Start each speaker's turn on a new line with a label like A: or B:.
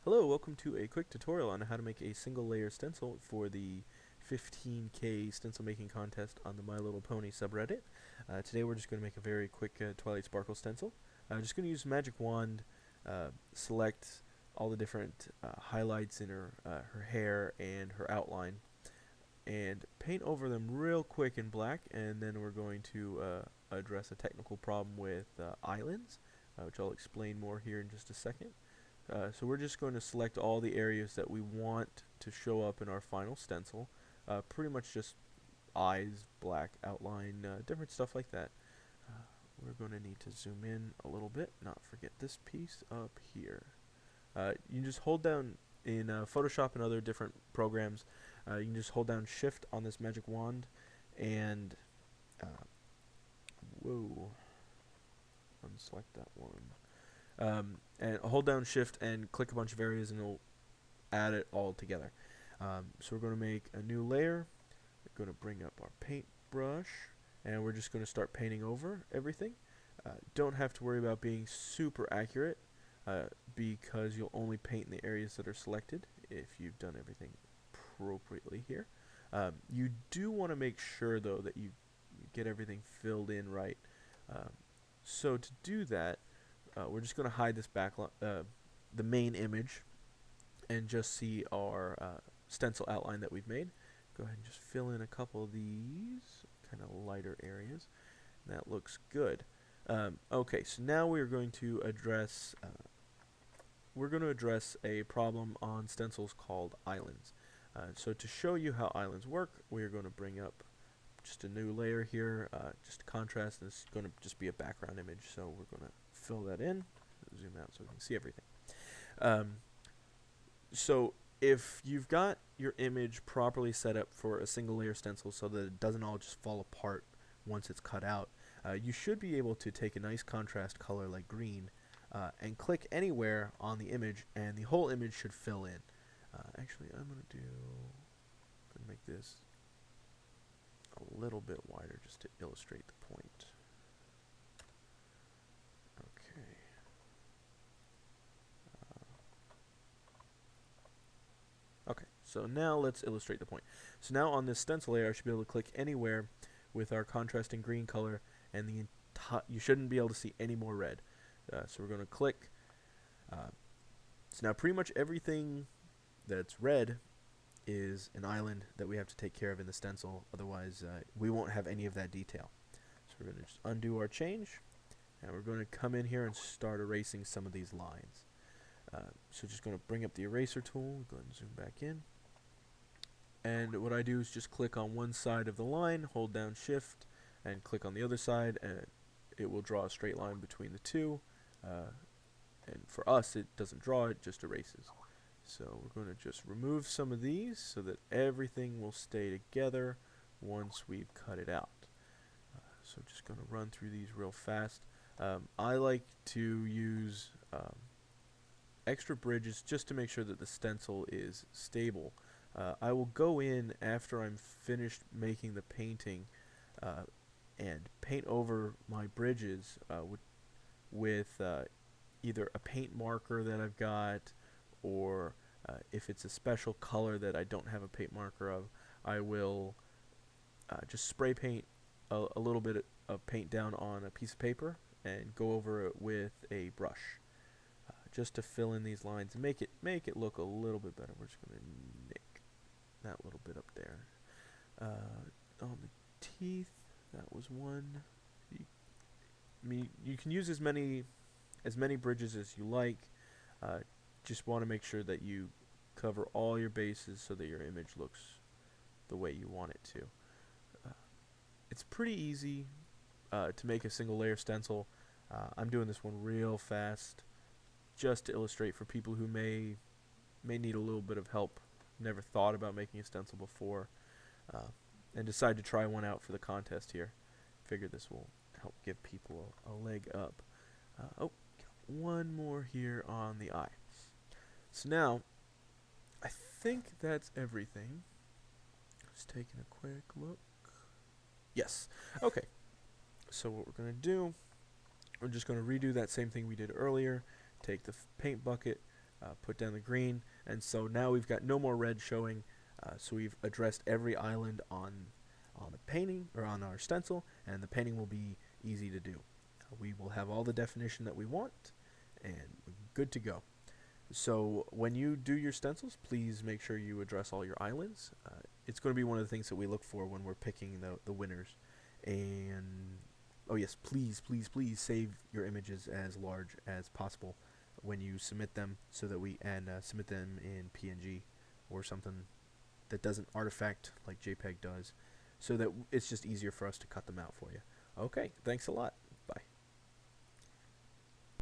A: Hello, welcome to a quick tutorial on how to make a single layer stencil for the 15K stencil making contest on the My Little Pony subreddit. Today we're just going to make a very quick Twilight Sparkle stencil. I'm just going to use magic wand, select all the different highlights in her hair and her outline, and paint over them real quick in black, and then we're going to address a technical problem with islands, which I'll explain more here in just a second. So we're just going to select all the areas that we want to show up in our final stencil. Pretty much just eyes, black outline, different stuff like that. We're going to need to zoom in a little bit, not forget this piece up here. You can just hold down in Photoshop and other different programs. You can just hold down Shift on this magic wand and unselect that one. And hold down Shift and click a bunch of areas and it'll add it all together. So we're going to make a new layer. We're going to bring up our paintbrush and we're just going to start painting over everything. Don't have to worry about being super accurate because you'll only paint in the areas that are selected if you've done everything appropriately here. You do want to make sure though that you get everything filled in right. So to do that, we're just going to hide this the main image, and just see our stencil outline that we've made. Go ahead and just fill in a couple of these kind of lighter areas. That looks good. Okay, so now we're going to address a problem on stencils called islands. So to show you how islands work, we're going to bring up just a new layer here, just a contrast. This is going to just be a background image, so we're going to fill that in, zoom out so we can see everything. So if you've got your image properly set up for a single layer stencil so that it doesn't all just fall apart once it's cut out, you should be able to take a nice contrast color like green and click anywhere on the image and the whole image should fill in. Actually, I'm going to make this a little bit wider just to illustrate the point. Okay. Okay, so now let's illustrate the point. So now on this stencil layer, I should be able to click anywhere with our contrasting green color, and you shouldn't be able to see any more red. So we're going to click. So now pretty much everything that's red is an island that we have to take care of in the stencil, otherwise we won't have any of that detail. So we're going to just undo our change, and we're going to come in here and start erasing some of these lines. So just going to bring up the eraser tool, go ahead and zoom back in, and what I do is just click on one side of the line, hold down Shift, and click on the other side, and it will draw a straight line between the two, and for us it doesn't draw, it just erases. So we're going to just remove some of these so that everything will stay together once we've cut it out. So just going to run through these real fast. I like to use extra bridges just to make sure that the stencil is stable. I will go in after I'm finished making the painting and paint over my bridges with either a paint marker that I've got, or if it's a special color that I don't have a paint marker of, I will just spray paint a little bit of paint down on a piece of paper and go over it with a brush, just to fill in these lines and make it look a little bit better. We're just going to nick that little bit up there. On the teeth, that was one. You can use as many bridges as you like. Just want to make sure that you cover all your bases so that your image looks the way you want it to. It's pretty easy to make a single layer stencil. I'm doing this one real fast just to illustrate for people who may need a little bit of help, never thought about making a stencil before, and decide to try one out for the contest here. Figure this will help give people a leg up. Oh, one more here on the eye. So now, I think that's everything. Just taking a quick look. Yes. Okay. So what we're going to do, we're just going to redo that same thing we did earlier. Take the paint bucket, put down the green, and so now we've got no more red showing. So we've addressed every island on the painting or on our stencil, and the painting will be easy to do. We will have all the definition that we want, and we're good to go. So when you do your stencils, please make sure you address all your islands. It's going to be one of the things that we look for when we're picking the winners. And oh yes, please, please, please save your images as large as possible when you submit them, so that we submit them in PNG or something that doesn't artifact like JPEG does, so that it's just easier for us to cut them out for you. Okay, thanks a lot.